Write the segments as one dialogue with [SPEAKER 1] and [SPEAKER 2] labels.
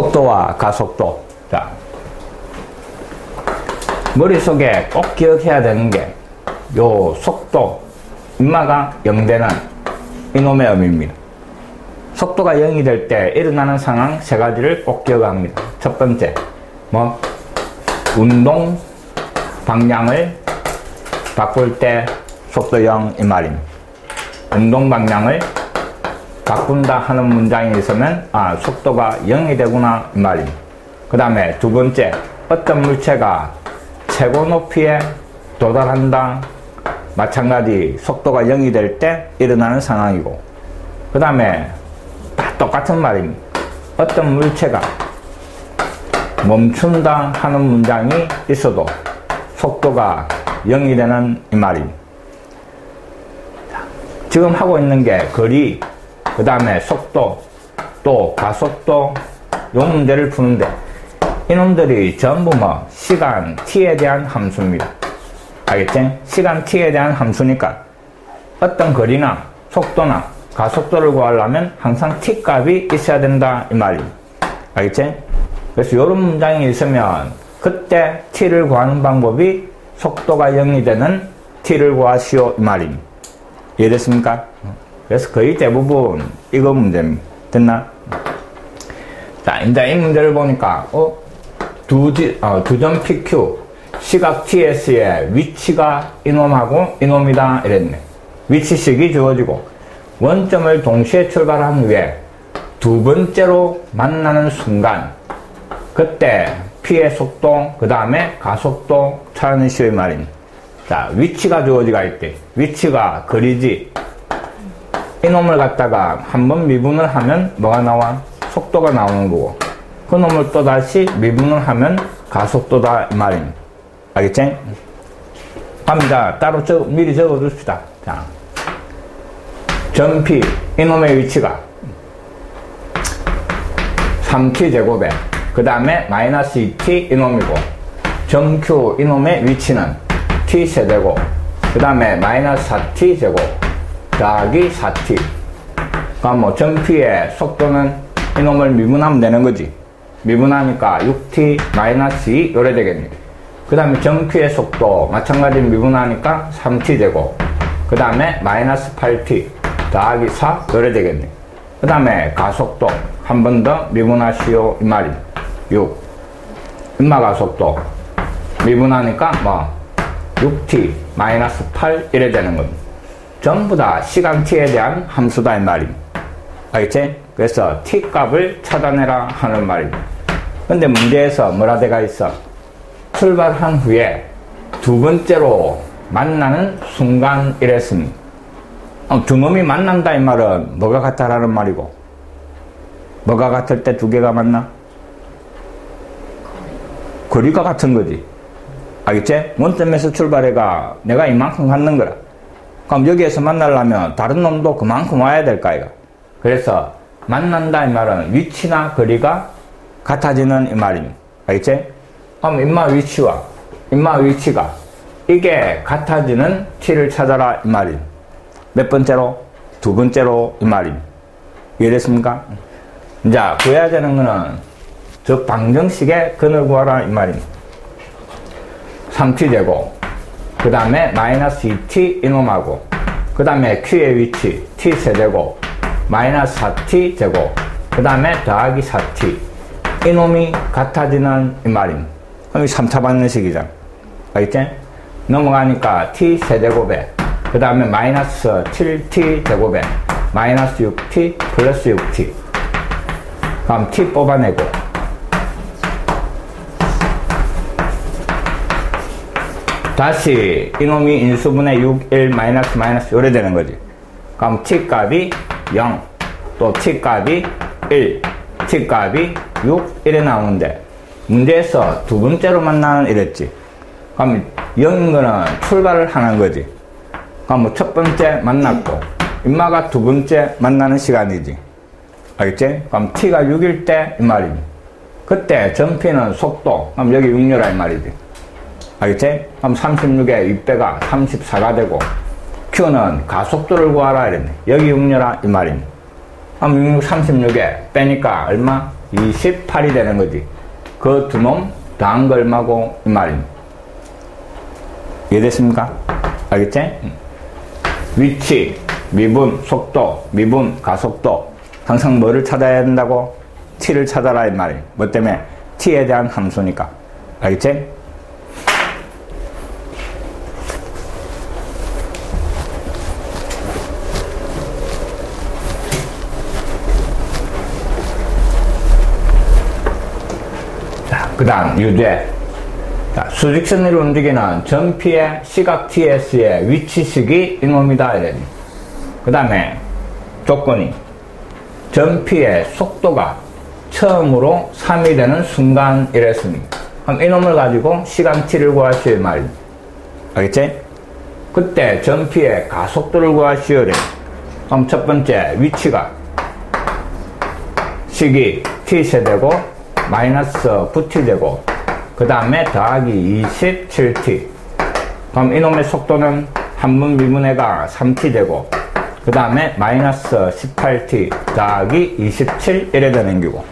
[SPEAKER 1] 속도와 가속도. 자, 머릿속에 꼭 기억해야 되는 게 요 속도, 인마가 0되는 이놈의 의미입니다. 속도가 0이 될 때 일어나는 상황 세 가지를 꼭 기억합니다. 첫 번째, 운동 방향을 바꿀 때 속도 0 이 말입니다. 운동 방향을 바꾼다 하는 문장이 있으면 속도가 0이 되구나 이 말입니다. 그 다음에 두 번째, 어떤 물체가 최고 높이에 도달한다, 마찬가지 속도가 0이 될 때 일어나는 상황이고, 그 다음에 다 똑같은 말입니다. 어떤 물체가 멈춘다 하는 문장이 있어도 속도가 0이 되는 이 말입니다. 지금 하고 있는 게 거리, 그 다음에 속도, 또 가속도, 요 문제를 푸는데 이놈들이 전부 시간 t에 대한 함수입니다. 알겠지? 시간 t에 대한 함수니까 어떤 거리나 속도나 가속도를 구하려면 항상 t 값이 있어야 된다 이 말입니다. 알겠지? 그래서 이런 문장이 있으면 그때 t를 구하는 방법이 속도가 0이 되는 t를 구하시오 이 말입니다. 이해됐습니까? 그래서 거의 대부분 이거 문제입니다. 됐나? 자, 이제 이 문제를 보니까 두점 PQ 시각 TS의 위치가 이놈하고 이놈이다 이랬네. 위치식이 주어지고 원점을 동시에 출발한 후에 두 번째로 만나는 순간 그때 P의 속도, 그 다음에 가속도 찾아내시오 이 말입니다. 자, 위치가 주어지가 있대. 위치가 거리지. 이놈을 갖다가 한번 미분을 하면 뭐가 나와? 속도가 나오는 거고, 그 놈을 또 다시 미분을 하면 가속도다 이 말입니다. 알겠지? 갑니다. 따로 미리 적어 둡시다. 자, 점 P 이놈의 위치가 3t 제곱에 그 다음에 마이너스 2t 이놈이고, 점 Q 이놈의 위치는 t 세제곱 그 다음에 마이너스 4t 제곱 더하기 4t. 그럼 점 P의 속도는 이놈을 미분하면 되는 거지. 미분하니까 6t 마이너스 2 요래 되겠네. 그 다음에 점 Q의 속도 마찬가지 미분하니까 3t 제곱 그 다음에 마이너스 8t 더하기 4 요래 되겠네. 그 다음에 가속도 한 번 더 미분하시오 이 말이 6. 인마 가속도 미분하니까 6t 마이너스 8 이래 되는 겁니다. 전부 다 시간 t에 대한 함수다 이 말입니다. 알겠지? 그래서 t 값을 찾아내라 하는 말입니다. 근데 문제에서 뭐라 돼가 있어? 출발한 후에 두 번째로 만나는 순간 이랬습니다. 두 놈이 만난다 이 말은 뭐가 같다라는 말이고, 뭐가 같을 때 두 개가 만나? 거리가 같은 거지. 알겠지? 원점에서 출발해가 내가 이만큼 갖는 거라. 그럼 여기에서 만나려면 다른 놈도 그만큼 와야 될 거 아이가. 그래서 만난다 이 말은 위치나 거리가 같아지는 이 말입니다. 알겠지? 그럼 인마 위치와 인마 위치가 이게 같아지는 t를 찾아라 이 말입니다. 몇 번째로? 두 번째로 이 말입니다. 이해됐습니까? 이제 구해야 되는 거는 저 방정식의 근을 구하라 이 말입니다. 3t 제곱 그 다음에 마이너스 2t 이놈하고, 그 다음에 q의 위치 t 세제곱 마이너스 4t 제곱 그 다음에 더하기 4t 이놈이 같아지는 이 말입니다. 그럼 3차 방정식이잖아. 알겠지? 넘어가니까 t 세제곱에 그 다음에 마이너스 7t 제곱에 마이너스 6t 플러스 6t. 그럼 t 뽑아내고 다시 이놈이 인수분해 6, 1, 마이너스 요래 되는 거지. 그럼 t 값이 0, 또 t 값이 1, t 값이 6 이래 나오는데 문제에서 두 번째로 만나는 이랬지. 그럼 0인 거는 출발을 하는 거지. 그럼 첫 번째 만났고 인마가 두 번째 만나는 시간이지. 알겠지? 그럼 t가 6일 때 이 말입니다. 그때 점 P는 속도, 그럼 여기 6료라 이 말이지. 알겠지? 그럼 36에 6배가 34가 되고, Q는 가속도를 구하라 이랬네. 여기 6료라 이 말입니다. 그럼 36에 빼니까 얼마? 28이 되는 거지. 그 두 놈 더한 거 얼마고 이 말입니다. 이해됐습니까? 알겠지? 위치, 미분, 속도, 미분, 가속도. 항상 뭐를 찾아야 된다고? t를 찾아라 이 말이에요. 뭐 때문에? t에 대한 함수니까. 알겠지? 자, 그 다음 유죄. 자, 수직선으로 움직이는 전피의 시각 ts의 위치식이 이놈이다 이래. 그 다음에 조건이 전피의 속도가 처음으로 3이 되는 순간 이랬습니다. 그럼 이놈을 가지고 시간 t를 구하시오 말입니다. 알겠지? 그때 전피의 가속도를 구하시오래. 그럼 첫 번째 위치가 식이 t세대고 마이너스 9t 되고 그 다음에 더하기 27t. 그럼 이놈의 속도는 한분 미분해가 3t 되고 그 다음에 마이너스 18t 더하기 27 이래 되는 기고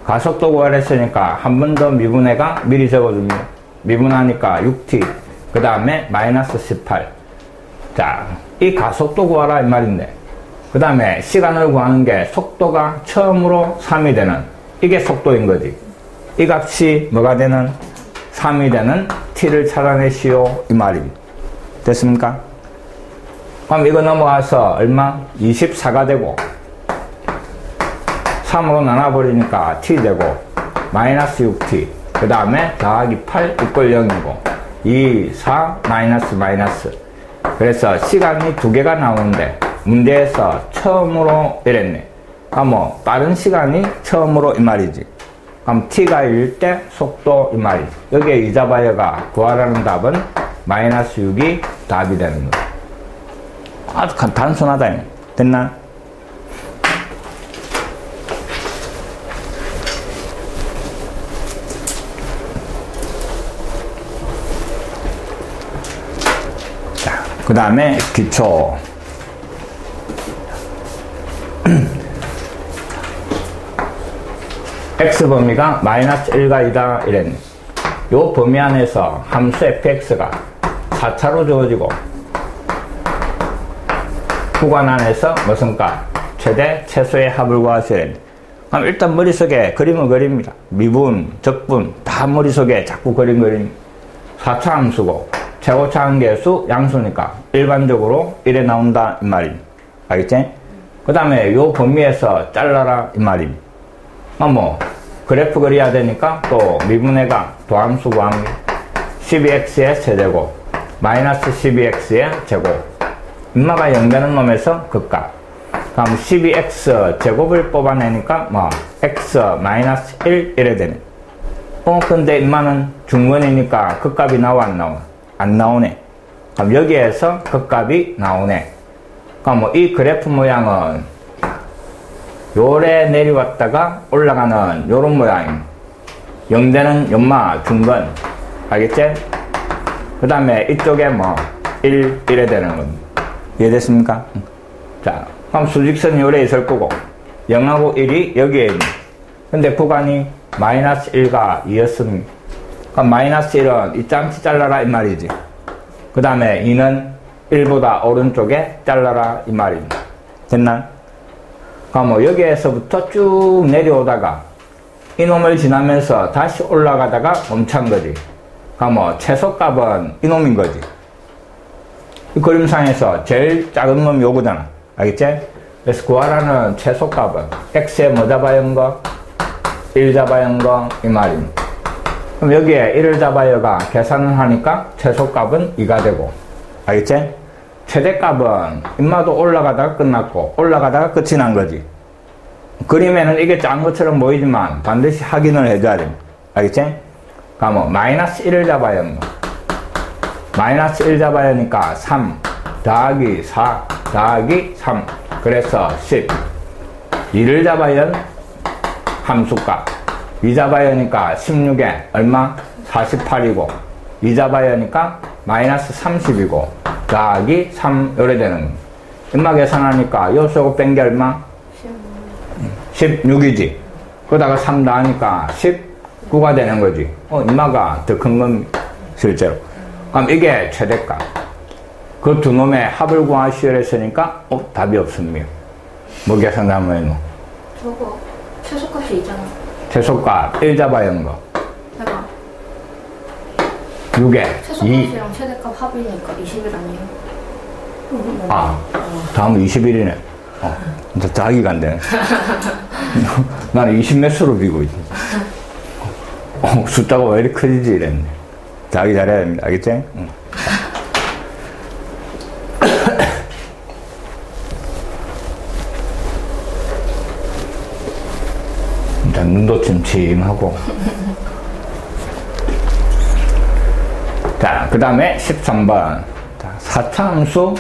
[SPEAKER 1] 가속도 구하랬으니까 한 번 더 미분해가 미리 적어줍니다. 미분하니까 6t 그 다음에 마이너스 18. 자, 이 가속도 구하라 이 말인데 그 다음에 시간을 구하는 게 속도가 처음으로 3이 되는 이게 속도인 거지. 이 값이 뭐가 되는 3이 되는 t를 찾아내시오 이 말입니다. 됐습니까? 그럼 이거 넘어가서 얼마? 24가 되고 3으로 나눠버리니까 t 되고 마이너스 6t 그 다음에 더하기 8 이꼴 0이고 2, 4 마이너스 그래서 시간이 두 개가 나오는데 문제에서 처음으로 이랬네. 그럼 뭐 빠른 시간이 처음으로 이 말이지. 그럼 t가 1일 때 속도 이 말이지. 여기에 이자바이어가 구하라는 답은 마이너스 6이 답이 되는 거야. 아주 단순하다. 됐나? 자, 그 다음에 기초. x 범위가 마이너스 1과 2다 이랬네. 요 범위 안에서 함수 fx가 4차로 주어지고 구간 안에서 무슨 값? 최대 최소의 합을 구하시래. 그럼 일단 머릿속에 그림을 그립니다. 미분, 적분 다 머릿속에 자꾸 그림 4차 함수고 최고차 한계수 양수니까 일반적으로 이래 나온다 이 말입니다. 알겠지? 그 다음에 요 범위에서 잘라라 이 말입니다. 뭐 그래프 그려야 되니까 또 미분해가 도함수 구합니다. 12x의 세제곱 마이너스 12x의 제곱 인마가 0 되는 놈에서 극값. 그럼 12x 제곱을 뽑아내니까 뭐 x 마이너스 1 이래 되네. 근데 인마는 중근이니까 극값이 나와 안 나와? 안 나오네. 그럼 여기에서 극값이 나오네. 그럼 뭐 이 그래프 모양은 요래 내려왔다가 올라가는 요런 모양입니다. 0 되는 연마 중근. 알겠지? 그 다음에 이쪽에 뭐 1 이래 되는 겁니다. 이해됐습니까? 자, 그럼 수직선이 요래 있을 거고 0하고 1이 여기에 있네. 근데 구간이 마이너스 1과 2였습니다. 그럼 마이너스 1은 이 짱치 잘라라 이 말이지. 그 다음에 2는 1보다 오른쪽에 잘라라 이 말입니다. 됐나? 그럼 뭐 여기에서부터 쭉 내려오다가 이놈을 지나면서 다시 올라가다가 멈춘 거지. 그럼 뭐 최소값은 이놈인 거지. 이 그림상에서 제일 작은 놈이 요거잖아. 알겠지? 그래서 구하라는 최소값은 x에 뭐 잡아야 한 거? 1 잡아야 한 거? 이 말입니다. 그럼 여기에 1을 잡아야가 계산을 하니까 최소값은 2가 되고. 알겠지? 최대값은 인마도 올라가다가 끝났고 올라가다가 끝이 난 거지. 그림에는 이게 작은 것처럼 보이지만 반드시 확인을 해줘야 됩니다. 알겠지? 그럼 마이너스 1을 잡아야 한 거. 마이너스 1 잡아야 하니까 3 더하기 4 더하기 3 그래서 10. 2를 잡아야 한 함수값 2 잡아야 하니까 16에 얼마? 48이고 2 잡아야 하니까 마이너스 30이고 더하기 3 요래 되는 겁니다. 인마 계산하니까 요 쏘고 뺀 게 얼마? 16이지. 그러다가 3 더하니까 19가 되는 거지. 인마가 더 큰 겁니다. 실제로. 그럼 이게 최대값. 그 두 놈의 합을 구하시오 했으니까 답이 없습니다. 뭐 계산하면 해노?
[SPEAKER 2] 저거 최소값이 있잖아.
[SPEAKER 1] 최소값 1 잡아야 하는 거.
[SPEAKER 2] 해봐.
[SPEAKER 1] 6에 2.
[SPEAKER 2] 최소값이랑 최대값 합이니까 20일 아니에요?
[SPEAKER 1] 다음 21이네. 진짜 자기가 안 되네. 나는 20몇 수로 비고 있지. 숫자가 왜 이렇게 커지지 이랬네. 자기 잘해야 됩니다. 알겠지? 응. 일단 눈도 침침하고. 자, 그 다음에 13번. 자, 4차 함수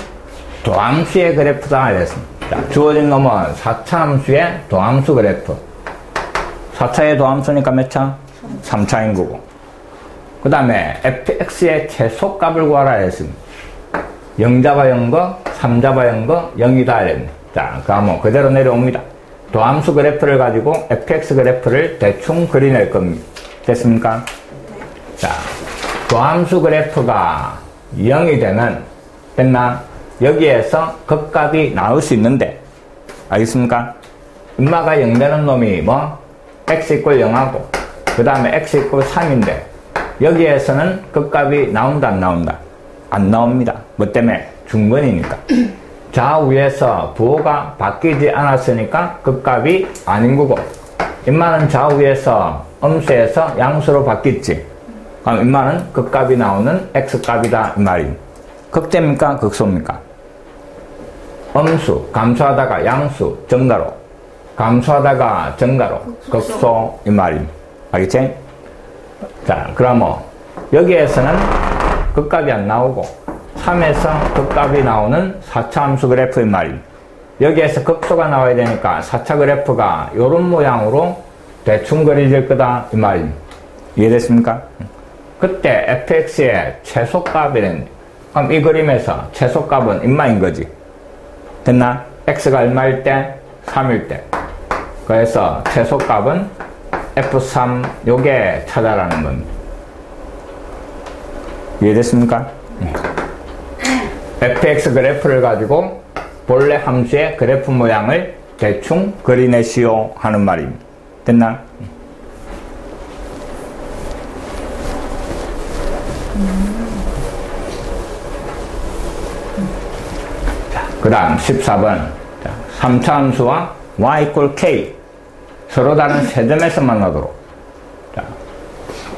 [SPEAKER 1] 도함수의 그래프다 이랬습니다. 자, 주어진 놈은 4차 함수의 도함수 그래프. 4차의 도함수니까 몇 차? 3차인 거고. 그 다음에 fx의 최소값을 구하라 했습니다. 0 잡아 0거, 3 잡아 0거, 0이다 이랬네. 자, 그러면 그대로 내려옵니다. 도함수 그래프를 가지고 fx 그래프를 대충 그려낼 겁니다. 됐습니까? 자, 도함수 그래프가 0이 되면 됐나? 여기에서 극값이 나올 수 있는데 알겠습니까? 인마가 0 되는 놈이 뭐? x = 0하고 그 다음에 x = 3인데 여기에서는 극값이 나온다 안 나온다? 안 나옵니다. 뭐 때문에? 중근이니까. 좌우에서 부호가 바뀌지 않았으니까 극값이 아닌 거고 인마는 좌우에서 음수에서 양수로 바뀌었지. 그럼 인마는 극값이 나오는 x값이다 이 말입니다. 극대입니까? 극소입니까? 음수 감소하다가 양수 증가로 감소하다가 증가로 극소 이 말입니다. 알겠지? 자, 그러면 여기에서는 극값이 안 나오고 3에서 극값이 나오는 4차 함수 그래프인 말입니다. 여기에서 극소가 나와야 되니까 4차 그래프가 이런 모양으로 대충 그려질 거다 이 말입니다. 이해됐습니까? 그때 fx의 최소값이랬는데 그럼 이 그림에서 최소값은 인마인 거지. 됐나? x가 얼마일 때? 3일 때. 그래서 최소값은 f3 요게 찾아라는 겁니다. 이해됐습니까? fx 그래프를 가지고 본래 함수의 그래프 모양을 대충 그리내시오 하는 말입니다. 됐나? 그 다음 14번 3차 함수와 y = k 서로 다른 세 점에서 만나도록. 자,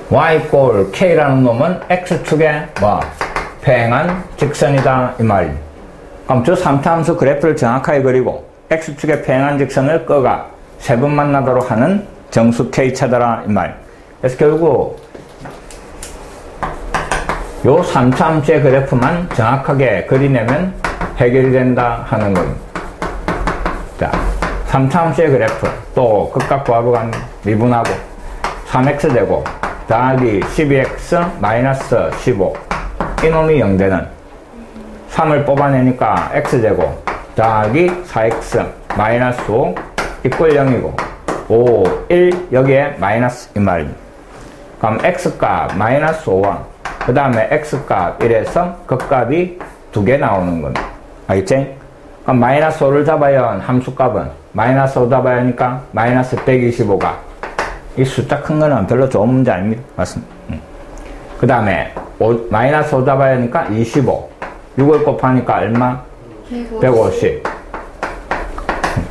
[SPEAKER 1] y = k라는 놈은 x축에 뭐 평행한 직선이다 이 말입니다. 그럼 저 3차 함수 그래프를 정확하게 그리고 x축에 평행한 직선을 꺼가 세 번 만나도록 하는 정수 k 찾아라 이 말. 그래서 결국 요 3차 함수의 그래프만 정확하게 그리내면 해결이 된다 하는 겁니다. 자, 3차 함수의 그래프 또 극값 구하고 미분하고 3x 되고 더하기 12x 마이너스 15 이놈이 0되는 3을 뽑아내니까 x제곱 더하기 4x 마이너스 5 = 0이고 5, 1 여기에 마이너스 이 말입니다. 그럼 x값 마이너스 5와 그 다음에 x값 1에서 극값이 2개 나오는 겁니다. 알겠지? 그럼 마이너스 5를 잡아야 함수값은 마이너스 5 잡아야 하니까 마이너스 125가 이 숫자 큰 거는 별로 좋은 문제 아닙니다. 맞습니다. 그 다음에 마이너스 5 잡아야 하니까 25 6을 곱하니까 얼마? 150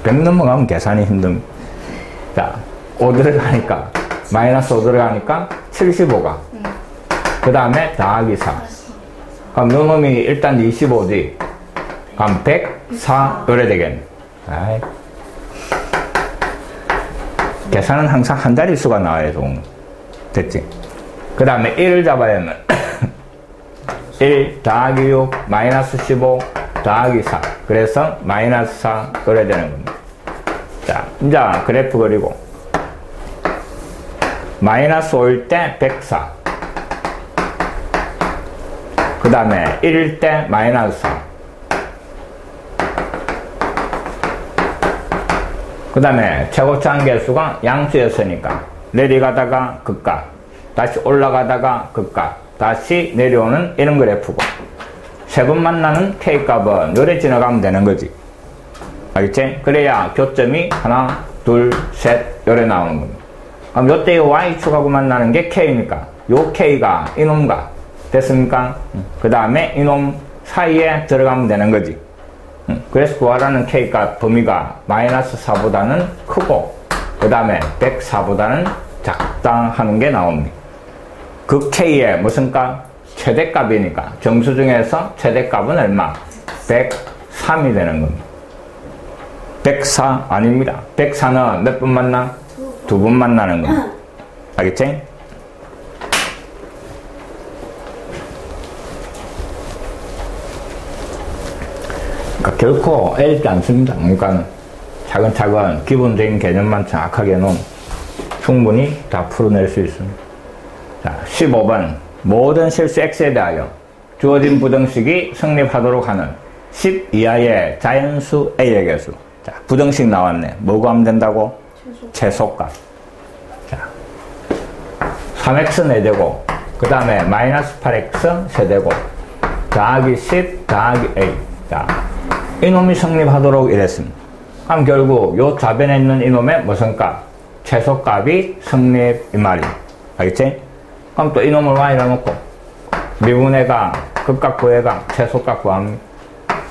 [SPEAKER 1] 100 넘어가면 계산이 힘듭니다. 자, 5 들어가니까 마이너스 5 들어가니까 75가 그 다음에 더하기 4 그럼 요 놈이 일단 25지 그럼 104 요래 되겠네. 아이. 계산은 항상 한 자릿수가 나와야 좋은 거. 됐지? 그 다음에 1을 잡아야 하면 1 더하기 6 마이너스 15 더하기 4 그래서 마이너스 4 요래 되는 겁니다. 자, 이제 그래프 그리고 마이너스 5일 때 104 그 다음에 1일 때 마이너스 4 그 다음에 최고차항 계수가 양수였으니까 내려가다가 극과, 다시 올라가다가 극과, 다시 내려오는 이런 그래프고, 세 번 만나는 K값은 요래 지나가면 되는 거지. 알겠지? 그래야 교점이 하나, 둘, 셋 요래 나오는 겁니다. 그럼 요때 Y축하고 만나는 게 K니까 요 K가 이놈과 됐습니까? 그 다음에 이놈 사이에 들어가면 되는 거지. 그래서 구하라는 K값 범위가 마이너스 4보다는 크고 그 다음에 104보다는 작다 하는 게 나옵니다. 그 K의 무슨 값? 최대값이니까 정수 중에서 최대값은 얼마? 103이 되는 겁니다. 104 아닙니다. 104는 몇 번 만나? 두 번 만나는 겁니다. 알겠지? 그러니까 결코 어렵지 않습니다. 그러니까 차근차근 기본적인 개념만 정확하게 놓으면 충분히 다 풀어낼 수 있습니다. 자, 15번. 모든 실수 x에 대하여 주어진 부등식이 성립하도록 하는 10 이하의 자연수 a의 개수. 자, 부등식 나왔네. 뭐 구하면 된다고? 최소값. 자, 3x 4제곱, 그 다음에 마이너스 8x 세제곱, 더하기 10 더하기 a. 자, 이놈이 성립하도록 이랬습니다. 그럼 결국 요 좌변에 있는 이놈의 무슨 값? 최소값이 성립 이 말이에요. 알겠지? 그럼 또 이놈을 y라 놓고 미분의 값, 극값 구의 값, 최소값 구합니다.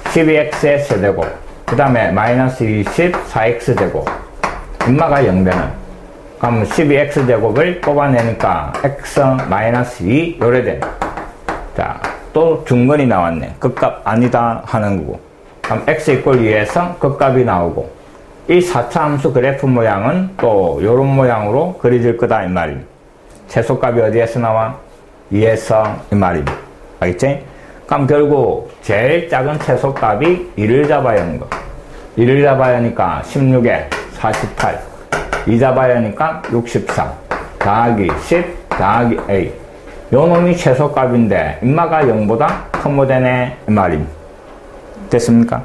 [SPEAKER 1] 12x의 세제곱, 그 다음에 마이너스 20 4x제곱, 인마가 0 되는. 그럼 12x제곱을 뽑아내니까 x 마이너스 2 요래 돼. 자, 또 중근이 나왔네. 극값 아니다 하는 거고. 그럼 x 이퀄 2에서 극값이 나오고, 이 4차 함수 그래프 모양은 또 요런 모양으로 그려질 거다 이 말입니다. 최소값이 어디에서 나와? 2에서 이 말입니다. 알겠지? 그럼 결국 제일 작은 최소값이 2를 잡아야 하는 거. 2를 잡아야 하니까 16에 48, 2 잡아야 하니까 64, 더하기 10, 더하기 a. 요 놈이 최소값인데 인마가 0보다 큰 되네 이 말입니다. 됐습니까?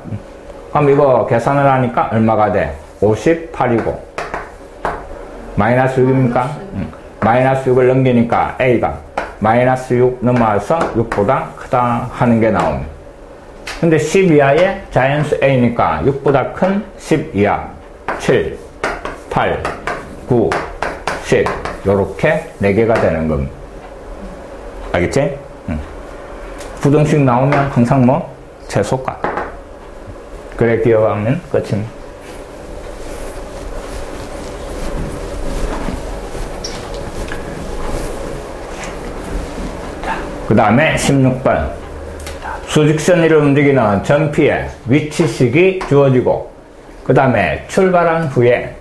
[SPEAKER 1] 그럼 이거 계산을 하니까 얼마가 돼? 58이고 마이너스 6입니까? 마이너스 6을 넘기니까 a가 마이너스 6 넘어와서 6보다 크다 하는 게 나옵니다. 근데 10 이하의 자연수 a니까 6보다 큰 10 이하 7, 8, 9, 10 요렇게 4개가 되는 겁니다. 알겠지? 부등식 나오면 항상 뭐? 최소값. 그래 기억하면 끝입니다. 그 다음에 16번. 수직선 위를 움직이는 전피의 위치식이 주어지고 그 다음에 출발한 후에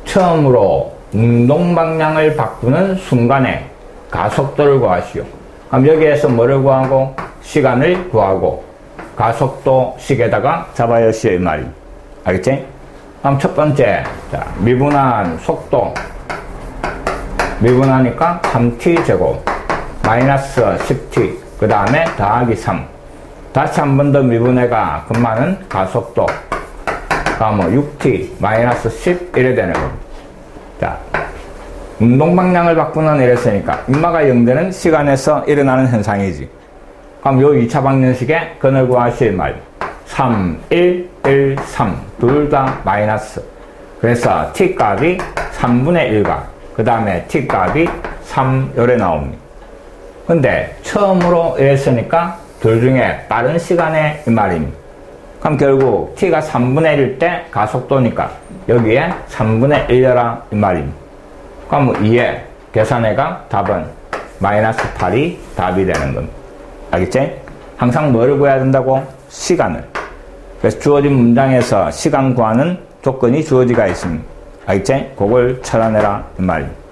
[SPEAKER 1] 처음으로 운동방향을 바꾸는 순간에 가속도를 구하시오. 그럼 여기에서 뭐를 구하고? 시간을 구하고 가속도 식에다가 잡아야 시오 이 말이. 알겠지? 그럼 첫 번째, 자, 미분한 속도. 미분하니까 3t 제곱 마이너스 10t 그 다음에 더하기 3. 다시 한 번 더 미분해가 금마는 가속도. 그러면 6t 마이너스 10 이래 되는 겁니다. 자, 운동방향을 바꾸는 이랬으니까 인마가 0되는 시간에서 일어나는 현상이지. 그럼 요 2차 방정식에 근을 구하실 말 3, 1, 1, 3 둘 다 마이너스. 그래서 t값이 3분의 1과 그 다음에 t값이 3 요래 나옵니다. 근데 처음으로 이랬으니까 둘 중에 빠른 시간에 이 말입니다. 그럼 결국 t가 3분의 1일 때 가속도니까 여기에 3분의 1여라 이 말입니다. 그럼 2에 계산해가 답은 마이너스 8이 답이 되는 겁니다. 알겠지? 항상 뭐를 구해야 된다고? 시간을. 그래서 주어진 문장에서 시간 구하는 조건이 주어지가 있습니다. 알겠지? 그걸 찾아내라 이 말입니다.